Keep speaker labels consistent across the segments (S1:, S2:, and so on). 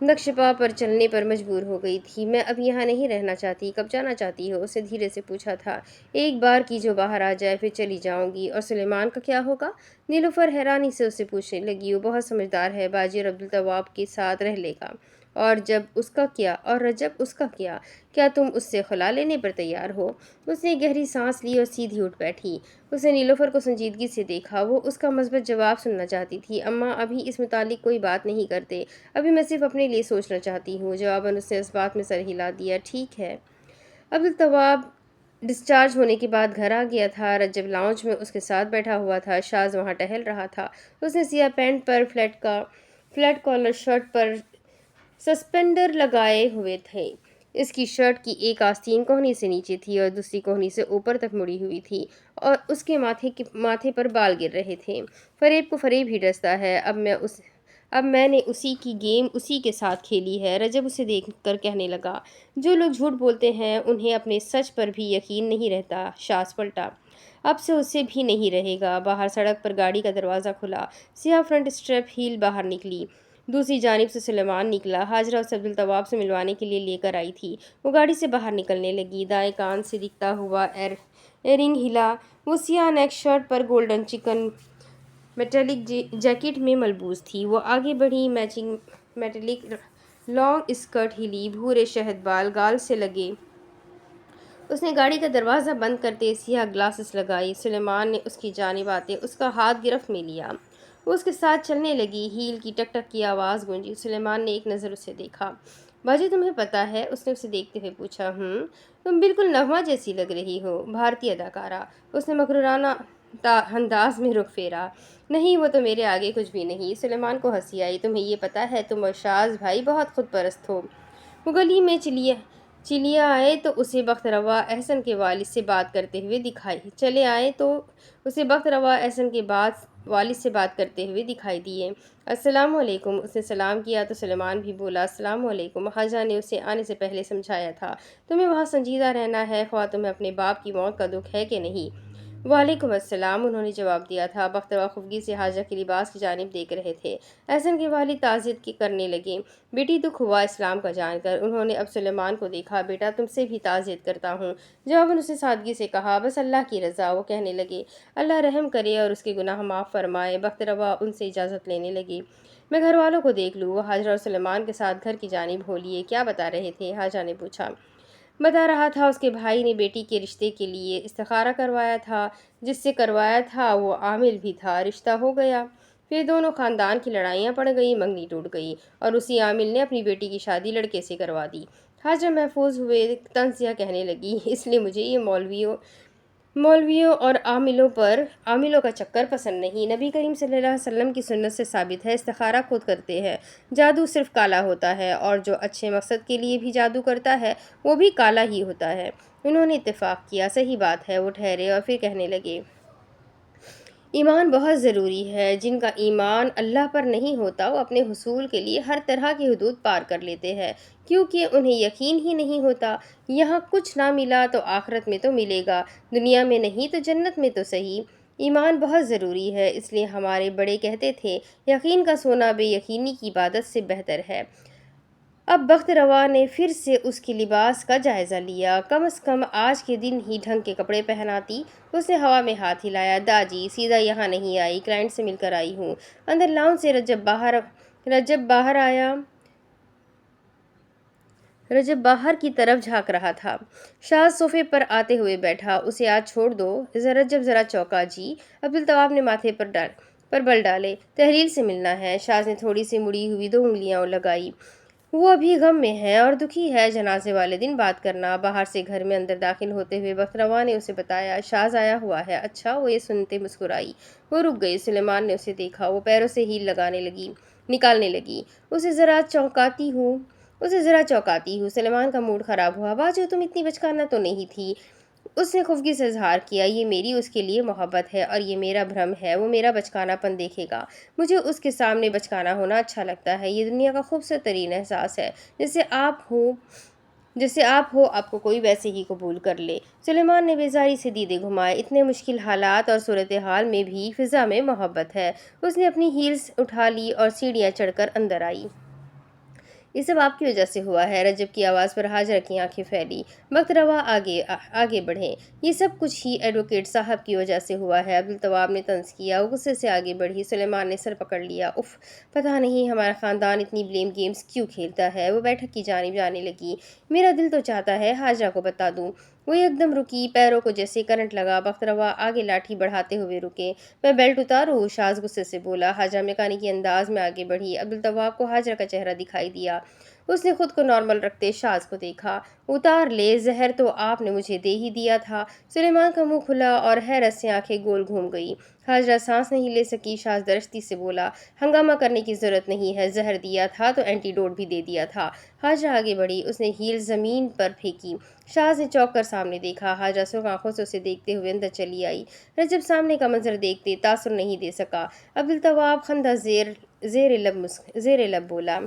S1: نقش پا پر چلنے پر مجبور ہو گئی تھی۔ میں اب یہاں نہیں رہنا چاہتی، کب جانا چاہتی ہو؟ اسے دھیرے سے پوچھا تھا۔ ایک بار کی جو باہر آ جائے پھر چلی جاؤں گی۔ اور سلیمان کا کیا ہوگا؟ نیلوفر حیرانی سے اسے پوچھنے لگی۔ وہ بہت سمجھدار ہے، باجی اور عبدالتواب کے ساتھ رہ لے گا۔ اور رجب اس کا کیا؟ کیا تم اس سے خلا لینے پر تیار ہو؟ اس نے گہری سانس لی اور سیدھی اٹھ بیٹھی۔ اس نے نیلوفر کو سنجیدگی سے دیکھا۔ وہ اس کا مثبت جواب سننا چاہتی تھی۔ اماں ابھی اس متعلق کوئی بات نہیں کرتے، ابھی میں صرف اپنے لیے سوچنا چاہتی ہوں۔ جواباً اس نے اس بات میں سر ہلا دیا۔ ٹھیک ہے۔ عبدالتواب ڈسچارج ہونے کے بعد گھر آ گیا تھا۔ رجب لاؤنج میں اس کے ساتھ بیٹھا ہوا تھا، شاز وہاں ٹہل رہا تھا۔ اس نے سیاہ پینٹ پر فلیٹ کالر شرٹ پر سسپینڈر لگائے ہوئے تھے۔ اس کی شرٹ کی ایک آستین کوہنی سے نیچے تھی اور دوسری کوہنی سے اوپر تک مڑی ہوئی تھی، اور اس کے ماتھے پر بال گر رہے تھے۔ فریب کو فریب ہی ڈستا ہے۔ اب میں نے اسی کی گیم اسی کے ساتھ کھیلی ہے۔ رجب اسے دیکھ کر کہنے لگا۔ جو لوگ جھوٹ بولتے ہیں انہیں اپنے سچ پر بھی یقین نہیں رہتا۔ شاز پلٹا۔ اب سے اسے بھی نہیں رہے گا۔ باہر سڑک پر گاڑی کا دروازہ کھلا، سیاہ فرنٹ اسٹریپ ہیل باہر نکلی۔ دوسری جانب سے سلیمان نکلا۔ ہاجرہ اسے عبدالتواب سے ملوانے کے لیے لے کر آئی تھی۔ وہ گاڑی سے باہر نکلنے لگی۔ دائیں کان سے دکھتا ہوا ایئرنگ ہلا۔ وہ سیاہ نیک شرٹ پر گولڈن چکن میٹلک جیکٹ میں ملبوس تھی۔ وہ آگے بڑھی، میچنگ میٹلک لانگ اسکرٹ ہلی، بھورے شہد بال گال سے لگے۔ اس نے گاڑی کا دروازہ بند کرتے سیاہ گلاسز لگائی۔ سلیمان نے اس کی جانب آتے اس کا ہاتھ گرفت میں لیا۔ وہ اس کے ساتھ چلنے لگی۔ ہیل کی ٹک ٹک کی آواز گونجی۔ سلیمان نے ایک نظر اسے دیکھا۔ باجی تمہیں پتہ ہے؟ اس نے اسے دیکھتے ہوئے پوچھا۔ تم بالکل نغمہ جیسی لگ رہی ہو، بھارتی اداکارہ۔ اس نے مغرورانہ انداز میں رخ پھیرا۔ نہیں، وہ تو میرے آگے کچھ بھی نہیں۔ سلیمان کو ہنسی آئی۔ تمہیں یہ پتہ ہے تم اور شاز بھائی بہت خود پرست ہو۔ وہ گلی میں چلیا آئے تو اسے بخت روا احسن کے والد سے بات کرتے ہوئے دکھائی دیے۔ السلام علیکم۔ اس نے سلام کیا تو سلیمان بھی بولا السلام علیکم۔ حاجہ نے اسے آنے سے پہلے سمجھایا تھا، تمہیں وہاں سنجیدہ رہنا ہے، خواہ تمہیں اپنے باپ کی موت کا دکھ ہے کہ نہیں۔ وعلیکم السلام، انہوں نے جواب دیا تھا۔ بخت روا خفگی سے حاجہ کے لباس کی جانب دیکھ رہے تھے۔ احسن کے والد تعزیت کرنے لگے۔ بیٹی دکھ ہوا اسلام کا جان کر۔ انہوں نے اب سلیمان کو دیکھا۔ بیٹا تم سے بھی تعزیت کرتا ہوں۔ جواباً اس نے سادگی سے کہا، بس اللہ کی رضا۔ وہ کہنے لگے، اللہ رحم کرے اور اس کے گناہ معاف فرمائے۔ بخت روا ان سے اجازت لینے لگے۔ میں گھر والوں کو دیکھ لوں۔ وہ حاجرہ اور سلیمان کے ساتھ گھر کی جانب ہو لیے۔ کیا بتا رہے تھے؟ حاجہ نے پوچھا۔ بتا رہا تھا اس کے بھائی نے بیٹی کے رشتے کے لیے استخارہ کروایا تھا، جس سے کروایا تھا وہ عامل بھی تھا، رشتہ ہو گیا۔ پھر دونوں خاندان کی لڑائیاں پڑ گئیں، منگنی ٹوٹ گئی اور اسی عامل نے اپنی بیٹی کی شادی لڑکے سے کروا دی۔ حاجہ محفوظ ہوئے طنزیہ کہنے لگی، اس لیے مجھے یہ مولویوں اور عاملوں کا چکر پسند نہیں۔ نبی کریم صلی اللہ علیہ وسلم کی سنت سے ثابت ہے، استخارہ خود کرتے ہیں۔ جادو صرف کالا ہوتا ہے، اور جو اچھے مقصد کے لیے بھی جادو کرتا ہے وہ بھی کالا ہی ہوتا ہے۔ انہوں نے اتفاق کیا۔ صحیح بات ہے۔ وہ ٹھہرے اور پھر کہنے لگے، ایمان بہت ضروری ہے۔ جن کا ایمان اللہ پر نہیں ہوتا وہ اپنے حصول کے لیے ہر طرح کی حدود پار کر لیتے ہیں، کیونکہ انہیں یقین ہی نہیں ہوتا۔ یہاں کچھ نہ ملا تو آخرت میں تو ملے گا، دنیا میں نہیں تو جنت میں تو صحیح۔ ایمان بہت ضروری ہے، اس لیے ہمارے بڑے کہتے تھے، یقین کا سونا بے یقینی کی عبادت سے بہتر ہے۔ اب بخت روا نے پھر سے اس کے لباس کا جائزہ لیا۔ کم از کم آج کے دن ہی ڈھنگ کے کپڑے پہناتی۔ اس نے ہوا میں ہاتھ ہلایا۔ داجی سیدھا یہاں نہیں آئی، کلائنٹ سے مل کر آئی ہوں۔ اندر لاؤنج سے رجب باہر کی طرف جھانک رہا تھا۔ شاز صوفے پر آتے ہوئے بیٹھا۔ اسے آج چھوڑ دو۔ رجب ذرا چونکا۔ جی؟ عبدالتواب نے ماتھے پر بل ڈالے۔ تحلیل سے ملنا ہے۔ شاز نے تھوڑی سی مڑی ہوئی 2 انگلیاں لگائی۔ وہ ابھی غم میں ہے اور دکھی ہے، جنازے والے دن بات کرنا۔ باہر سے گھر میں اندر داخل ہوتے ہوئے بخت روا نے اسے بتایا، شاز آیا ہوا ہے۔ اچھا؟ وہ یہ سنتے مسکرائی۔ وہ رک گئی۔ سلیمان نے اسے دیکھا۔ وہ پیروں سے ہیل نکالنے لگی۔ اسے ذرا چونکاتی ہوں۔ سلیمان کا موڈ خراب ہوا۔ باجی تم اتنی بچکانہ تو نہیں تھی۔ اس نے خفگی سے اظہار کیا، یہ میری اس کے لیے محبت ہے اور یہ میرا بھرم ہے، وہ میرا بچکانہ پن دیکھے گا۔ مجھے اس کے سامنے بچکانہ ہونا اچھا لگتا ہے۔ یہ دنیا کا خوبصورت ترین احساس ہے۔ جیسے آپ ہو، آپ کو کوئی ویسے ہی قبول کر لے۔ سلیمان نے بیزاری سے دیدے گھمائے۔ اتنے مشکل حالات اور صورتحال میں بھی فضا میں محبت ہے۔ اس نے اپنی ہیلز اٹھا لی اور سیڑھیاں چڑھ کر اندر آئی۔ یہ سب آپ کی وجہ سے ہوا ہے۔ رجب کی آواز پر حاجرہ کی آنکھیں پھیلی۔ وقت روا آگے بڑھیں۔ یہ سب کچھ ہی ایڈوکیٹ صاحب کی وجہ سے ہوا ہے، عبدالتواب نے طنز کیا۔ وہ غصے سے آگے بڑھی۔ سلیمان نے سر پکڑ لیا۔ اف، پتہ نہیں ہمارا خاندان اتنی بلیم گیمز کیوں کھیلتا ہے۔ وہ بیٹھک کی جانب جانے لگی۔ میرا دل تو چاہتا ہے حاجرہ کو بتا دوں۔ وہ ایک دم رکی، پیروں کو جیسے کرنٹ لگا۔ بخت روا آگے لاٹھی بڑھاتے ہوئے رکے۔ میں بیلٹ اتاروں؟ شاز غصے سے بولا۔ حاجرہ میکانیکی انداز میں آگے بڑھی۔ عبدالتواب کو حاجرہ کا چہرہ دکھائی دیا۔ اس نے خود کو نارمل رکھتے شاز کو دیکھا۔ اتار لے، زہر تو آپ نے مجھے دے ہی دیا تھا۔ سلیمان کا منہ کھلا اور حیرت سے آنکھیں گول گھوم گئی۔ حاجرہ سانس نہیں لے سکی۔ شاز درشتی سے بولا، ہنگامہ کرنے کی ضرورت نہیں ہے، زہر دیا تھا تو اینٹی ڈوٹ بھی دے دیا تھا۔ حاجرہ آگے بڑھی۔ اس نے ہیل زمین پر پھینکی۔ شاز نے چونک کر سامنے دیکھا۔ حاجرہ سرخ آنکھوں سے اسے دیکھتے ہوئے اندر چلی آئی۔ رجب سامنے کا منظر دیکھتے تاثر نہیں دے سکا۔ عبدالتواب خندہ زیر لب بولا،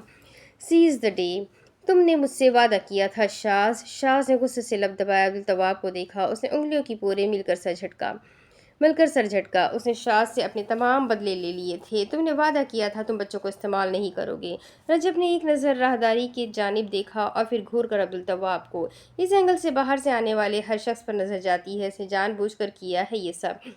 S1: سیز دا ڈے، تم نے مجھ سے وعدہ کیا تھا شاز۔ شاز نے غصے سے لب دبایا۔ عبدالتواب کو دیکھا۔ اس نے انگلیوں کی پورے مل کر سر جھٹکا۔ اس نے شاز سے اپنے تمام بدلے لے لیے تھے۔ تم نے وعدہ کیا تھا تم بچوں کو استعمال نہیں کرو گے۔ رجب نے ایک نظر راہداری کی جانب دیکھا اور پھر گھور کر عبدالتواب کو۔ اس اینگل سے باہر سے آنے والے ہر شخص پر نظر جاتی ہے، اس نے جان بوجھ کر کیا ہے یہ سب۔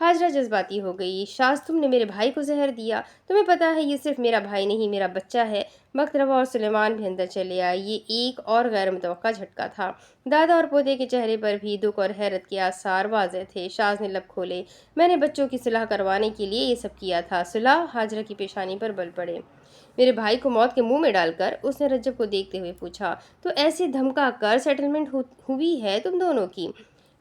S1: حاجرہ جذباتی ہو گئی۔ شاز، تم نے میرے بھائی کو زہر دیا۔ تمہیں پتہ ہے یہ صرف میرا بھائی نہیں، میرا بچہ ہے۔ بخت روا اور سلیمان بھی اندر چلے آئے۔ یہ ایک اور غیر متوقع جھٹکا تھا۔ دادا اور پوتے کے چہرے پر بھی دکھ اور حیرت کے آثار واضح تھے۔ شاز نے لب کھولے۔ میں نے بچوں کی صلح کروانے کے لیے یہ سب کیا تھا۔ صلح؟ حاجرہ کی پیشانی پر بل پڑے۔ میرے بھائی کو موت کے منہ میں ڈال کر؟ اس نے رجب کو دیکھتے ہوئے پوچھا۔ تو ایسے دھمکا کر سیٹلمنٹ ہوئی ہے تم دونوں کی؟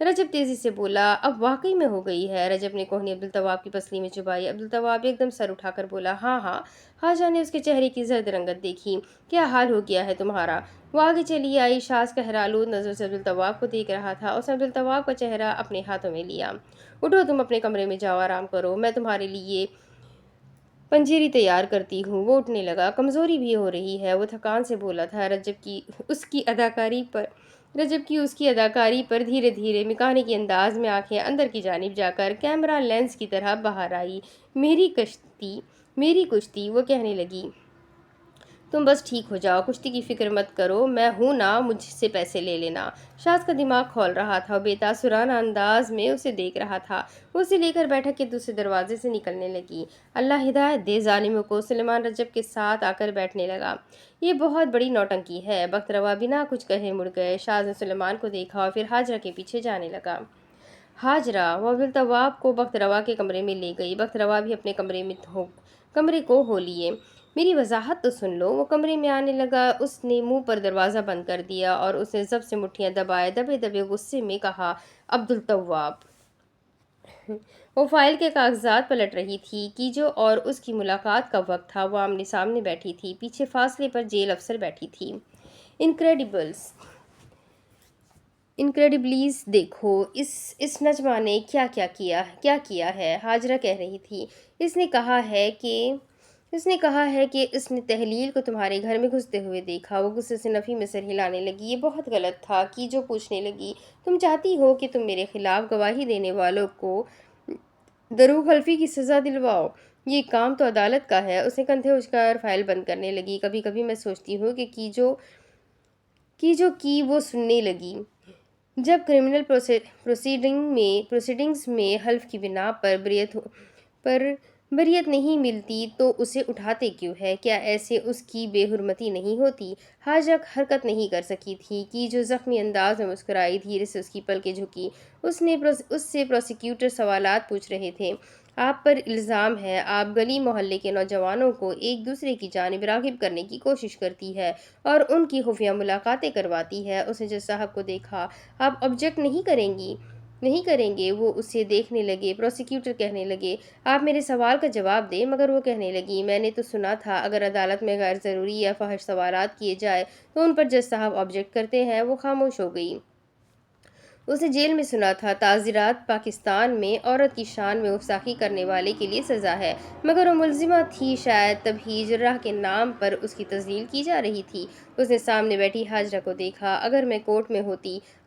S1: رجب تیزی سے بولا، اب واقعی میں ہو گئی ہے۔ رجب نے کوہنی عبدالتواب کی پسلی میں چبائی۔ عبدالتواب ایک دم سر اٹھا کر بولا، ہاں ہاں۔ حاجرہ نے اس کے چہرے کی زرد رنگت دیکھی۔ کیا حال ہو گیا ہے تمہارا؟ وہ آگے چلی آئی۔ شاز قہرآلود نظر سے عبدالتواب کو دیکھ رہا تھا۔ اس نے عبدالتواب کا چہرہ اپنے ہاتھوں میں لیا۔ اٹھو، تم اپنے کمرے میں جاؤ، آرام کرو، میں تمہارے لیے پنجیری تیار کرتی ہوں۔ وہ اٹھنے لگا۔ کمزوری بھی ہو رہی ہے، وہ تھکان سے بولا تھا۔ رجب کی اس کی اداکاری پر دھیرے دھیرے میکانیکی انداز میں آنکھیں اندر کی جانب جا کر کیمرہ لینس کی طرح باہر آئی۔ میری کشتی، وہ کہنے لگی، تم بس ٹھیک ہو جاؤ، کشتی کی فکر مت کرو، میں ہوں نا، مجھ سے پیسے لے لینا۔ شاز کا دماغ کھول رہا تھا، وہ بے تاثرانہ انداز میں اسے دیکھ رہا تھا۔ وہ اسے لے کر بیٹھک کے دوسرے دروازے سے نکلنے لگی۔ اللہ ہدایت دے ظالموں کو۔ سلیمان رجب کے ساتھ آ کر بیٹھنے لگا۔ یہ بہت بڑی نوٹنکی ہے۔ بخت روا بنا کچھ کہے مڑ گئے۔ شاز نے سلیمان کو دیکھا اور پھر حاجرہ کے پیچھے جانے لگا۔ حاجرہ، وہ عبدالتواب کو بخت روا کے کمرے میں لے گئی۔ بخت روا بھی اپنے کمرے کو ہو لیے۔ میری وضاحت تو سن لو۔ وہ کمرے میں آنے لگا۔ اس نے منہ پر دروازہ بند کر دیا اور اس نے ضبط سے مٹھیاں دبائے دبے دبے غصے میں کہا، عبدالتواب۔ وہ فائل کے کاغذات پلٹ رہی تھی۔ کیجو اور اس کی ملاقات کا وقت تھا۔ وہ آمنے سامنے بیٹھی تھی۔ پیچھے فاصلے پر جیل افسر بیٹھی تھی۔ انکریڈبلیز دیکھو، اس نجمہ نے کیا کیا ہے، حاجرہ کہہ رہی تھی۔ اس نے کہا ہے کہ اس نے تحلیل کو تمہارے گھر میں گھستے ہوئے دیکھا۔ وہ غصے سے نفی میں سر ہلانے لگی۔ یہ بہت غلط تھا۔ کیجو پوچھنے لگی، تم چاہتی ہو کہ تم میرے خلاف گواہی دینے والوں کو دروغ حلفی کی سزا دلواؤ؟ یہ کام تو عدالت کا ہے۔ اس نے کندھے اچکا کر فائل بند کرنے لگی۔ کبھی کبھی میں سوچتی ہوں کہ کیجو کی وہ سننے لگی، جب کرمنل پروسیڈنگز میں حلف کی بنا پر بریت نہیں ملتی تو اسے اٹھاتے کیوں ہے؟ کیا ایسے اس کی بے حرمتی نہیں ہوتی؟ حاجرہ حرکت نہیں کر سکی تھی۔ کیجو زخمی انداز میں مسکرائی۔ دھیرے سے اس کی پلکیں جھکی۔ اس سے پروسیکیوٹر سوالات پوچھ رہے تھے۔ آپ پر الزام ہے آپ گلی محلے کے نوجوانوں کو ایک دوسرے کی جانب راغب کرنے کی کوشش کرتی ہے اور ان کی خفیہ ملاقاتیں کرواتی ہے۔ اس نے جج صاحب کو دیکھا۔ آپ آبجیکٹ نہیں کریں گے؟ وہ اسے دیکھنے لگے۔ پروسیکیوٹر کہنے لگے، آپ میرے سوال کا جواب دیں۔ مگر وہ کہنے لگی، میں نے تو سنا تھا اگر عدالت میں غیر ضروری یا فحش سوالات کیے جائے تو ان پر جج صاحب آبجیکٹ کرتے ہیں۔ وہ خاموش ہو گئی۔ اسے جیل میں سنا تھا تعزیرات پاکستان میں عورت کی شان میں گستاخی کرنے والے کے لیے سزا ہے، مگر وہ ملزمہ تھی، شاید تبھی جرح کے نام پر اس کی تذلیل کی جا رہی تھی۔ اس نے سامنے بیٹھی حاجرہ کو دیکھا۔ اگر میں کورٹ میں ہوتی،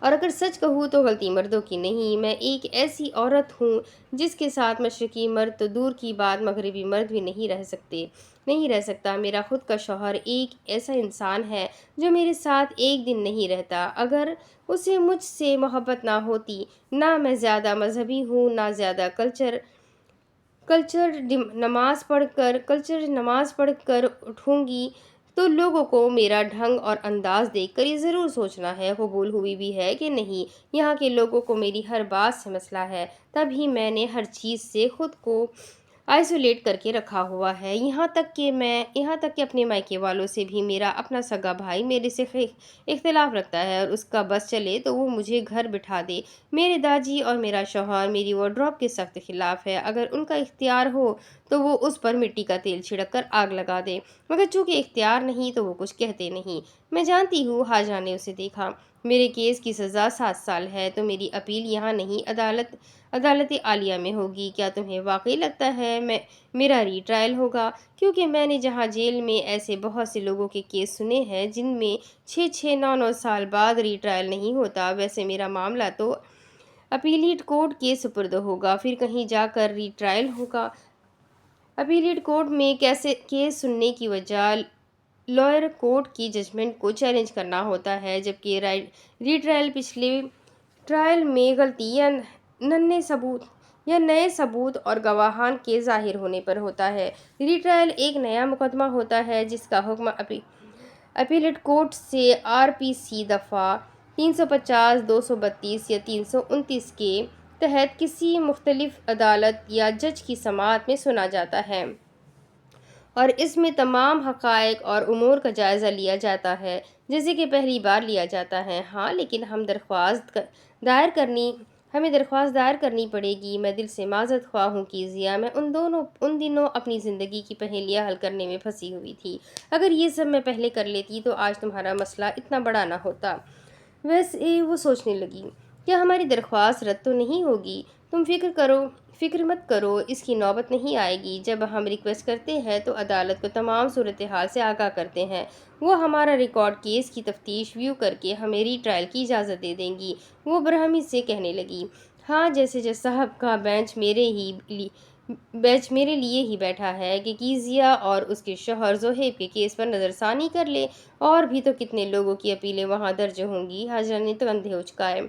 S1: اور اگر سچ کہوں تو غلطی مردوں کی نہیں، میں ایک ایسی عورت ہوں جس کے ساتھ مشرقی مرد تو دور کی بات مغربی مرد بھی نہیں رہ سکتا۔ میرا خود کا شوہر ایک ایسا انسان ہے جو میرے ساتھ ایک دن نہیں رہتا اگر اسے مجھ سے محبت نہ ہوتی۔ نہ میں زیادہ مذہبی ہوں، نہ زیادہ کلچر نماز پڑھ کر اٹھوں گی تو لوگوں کو میرا ڈھنگ اور انداز دیکھ کر یہ ضرور سوچنا ہے قبول ہوئی بھی ہے کہ نہیں۔ یہاں کے لوگوں کو میری ہر بات سے مسئلہ ہے، تب ہی میں نے ہر چیز سے خود کو آئسولیٹ کر کے رکھا ہوا ہے، یہاں تک کہ اپنے مائکے والوں سے بھی۔ میرا اپنا سگا بھائی میرے سے اختلاف رکھتا ہے اور اس کا بس چلے تو وہ مجھے گھر بٹھا دے۔ میرے داجی اور میرا شوہر میری وارڈروب کے سخت خلاف ہے، اگر ان کا اختیار ہو تو وہ اس پر مٹی کا تیل چھڑک کر آگ لگا دے، مگر چونکہ اختیار نہیں تو وہ کچھ کہتے نہیں۔ میں جانتی ہوں حاجہ نے اسے دیکھا۔ میرے کیس کی سزا 7 سال ہے تو میری اپیل یہاں نہیں عدالت عالیہ میں ہوگی۔ کیا تمہیں واقعی لگتا ہے میرا ری ٹرائل ہوگا؟ کیونکہ میں نے جہاں جیل میں ایسے بہت سے لوگوں کے کیس سنے ہیں جن میں 6 9 سال بعد ری ٹرائل نہیں ہوتا، ویسے میرا معاملہ تو اپیلیٹ کورٹ کے سپرد ہوگا، پھر کہیں جا کر ری ٹرائل ہوگا۔ اپیلیٹ کورٹ میں کیس سننے کی وجہ لوئر کورٹ کی ججمنٹ کو چیلنج کرنا ہوتا ہے، جبکہ ری ٹرائل پچھلے ٹرائل میں غلطی یا نئے ثبوت اور گواہان کے ظاہر ہونے پر ہوتا ہے۔ ری ٹرائل ایک نیا مقدمہ ہوتا ہے جس کا حکم اپیلیٹ کورٹ سے RPC دفعہ 350، 232 یا 329 کے تحت کسی مختلف عدالت یا جج کی سماعت میں سنا جاتا ہے اور اس میں تمام حقائق اور امور کا جائزہ لیا جاتا ہے جیسے کہ پہلی بار لیا جاتا ہے۔ ہاں، لیکن ہمیں درخواست دائر کرنی پڑے گی۔ میں دل سے معذرت خواہ ہوں کیزیا، میں ان دنوں اپنی زندگی کی پہیلیاں حل کرنے میں پھنسی ہوئی تھی۔ اگر یہ سب میں پہلے کر لیتی تو آج تمہارا مسئلہ اتنا بڑا نہ ہوتا۔ ویسے وہ سوچنے لگی، کیا ہماری درخواست رد تو نہیں ہوگی؟ تم فکر مت کرو، اس کی نوبت نہیں آئے گی۔ جب ہم ریکویسٹ کرتے ہیں تو عدالت کو تمام صورتحال سے آگاہ کرتے ہیں، وہ ہمارا ریکارڈ کیس کی تفتیش ویو کر کے ہمیں ری ٹرائل کی اجازت دے دیں گی۔ وہ برہمی سے کہنے لگی، ہاں، جیسے جج صاحب کا بینچ میرے لیے ہی بیٹھا ہے کہ کیزیا اور اس کے شوہر زہیب کے کیس پر نظر ثانی کر لے۔ اور بھی تو کتنے لوگوں کی اپیلیں وہاں درج ہوں گی۔ حاجرہ نے کندھے اچکائے۔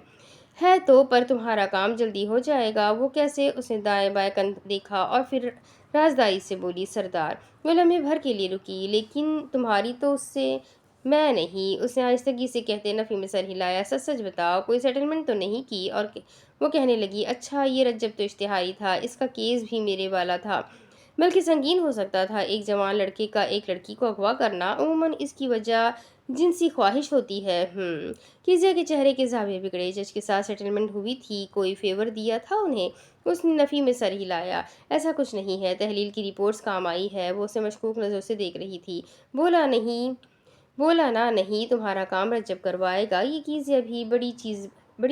S1: ہے تو، پر تمہارا کام جلدی ہو جائے گا۔ وہ کیسے؟ اس نے دائیں بائیں کندھے دیکھا اور پھر رازداری سے بولی، سردار۔ وہ لمحے بھر کے لیے رکی، لیکن تمہاری تو اس سے میں نہیں، اس نے آہستگی سے کہتے نفی میں سر ہلایا۔ سچ بتاؤ، کوئی سیٹلمنٹ تو نہیں کی؟ اور وہ کہنے لگی، اچھا، یہ رجب تو اشتہاری تھا، اس کا کیس بھی میرے والا تھا، بلکہ سنگین ہو سکتا تھا۔ ایک جوان لڑکے کا ایک لڑکی کو اغوا کرنا، عموماً اس کی وجہ جنسی خواہش ہوتی ہے۔ کیزیا کے چہرے کے زاویے بگڑے۔ جج کے ساتھ سیٹلمنٹ ہوئی تھی؟ کوئی فیور دیا تھا انہیں؟ اس نے نفی میں سر ہلایا۔ ایسا کچھ نہیں ہے، تحلیل کی رپورٹس کام آئی ہے۔ وہ اسے مشکوک نظروں سے دیکھ رہی تھی۔ بولا نا نہیں، تمہارا کام رجب کروائے گا۔ یہ کیزیا بھی بڑی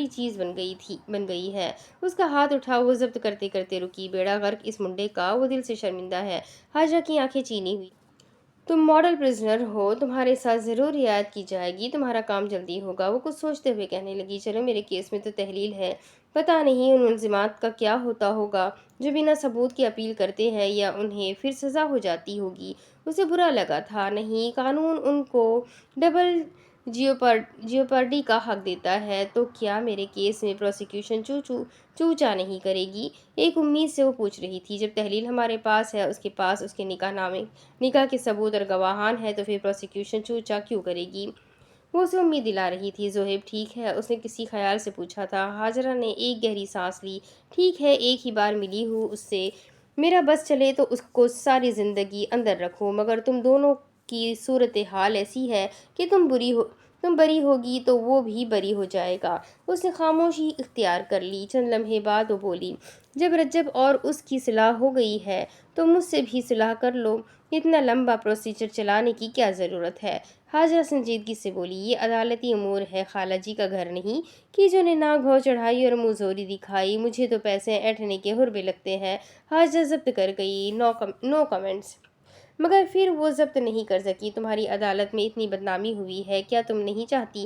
S1: چیز بن گئی ہے۔ اس کا ہاتھ اٹھا، وہ ضبط کرتے کرتے رکی، بیڑا غرق اس منڈے کا، وہ دل سے شرمندہ ہے۔ حاجرہ کی آنکھیں چینی ہوئی۔ تم ماڈل پرزنر ہو، تمہارے ساتھ ضرور رعایت کی جائے گی، تمہارا کام جلدی ہوگا۔ وہ کچھ سوچتے ہوئے کہنے لگی، چلو، میرے کیس میں تو تحلیل ہے، پتہ نہیں ان ملزمات کا کیا ہوتا ہوگا جو بنا ثبوت کے اپیل کرتے ہیں، یا انہیں پھر سزا ہو جاتی ہوگی۔ اسے برا لگا تھا، نہیں، قانون ان کو ڈبل جیوپرڈی کا حق دیتا ہے، تو کیا میرے کیس میں پروسیکیوشن چوچا نہیں کرے گی؟ ایک امید سے وہ پوچھ رہی تھی، جب تحلیل ہمارے پاس ہے، اس کے پاس اس کے نکاح کے ثبوت اور گواہان ہیں، تو پھر پروسیکیوشن چوچا کیوں کرے گی؟ وہ اسے امید دلا رہی تھی۔ زہیب ٹھیک ہے؟ اس نے کسی خیال سے پوچھا تھا۔ حاجرہ نے ایک گہری سانس لی۔ ٹھیک ہے، ایک ہی بار ملی ہوں اس سے، میرا بس چلے تو اس کو ساری زندگی اندر رکھوں، مگر تم دونوں کی صورتحال ایسی ہے کہ تم بری ہوگی تو وہ بھی بری ہو جائے گا۔ اس نے خاموشی اختیار کر لی۔ چند لمحے بعد وہ بولی، جب رجب اور اس کی صلح ہو گئی ہے تو مجھ سے بھی صلح کر لو، اتنا لمبا پروسیجر چلانے کی کیا ضرورت ہے؟ حاجرہ سنجیدگی سے بولی، یہ عدالتی امور ہے، خالہ جی کا گھر نہیں کہ جو نے ناک بھو چڑھائی اور منہ زوری دکھائی۔ مجھے تو پیسے اینٹھنے کے حربے لگتے ہیں۔ حاجرہ ضبط کر گئی، نو کمنٹس۔ مگر پھر وہ ضبط نہیں کر سکی۔ تمہاری عدالت میں اتنی بدنامی ہوئی ہے، کیا تم نہیں چاہتی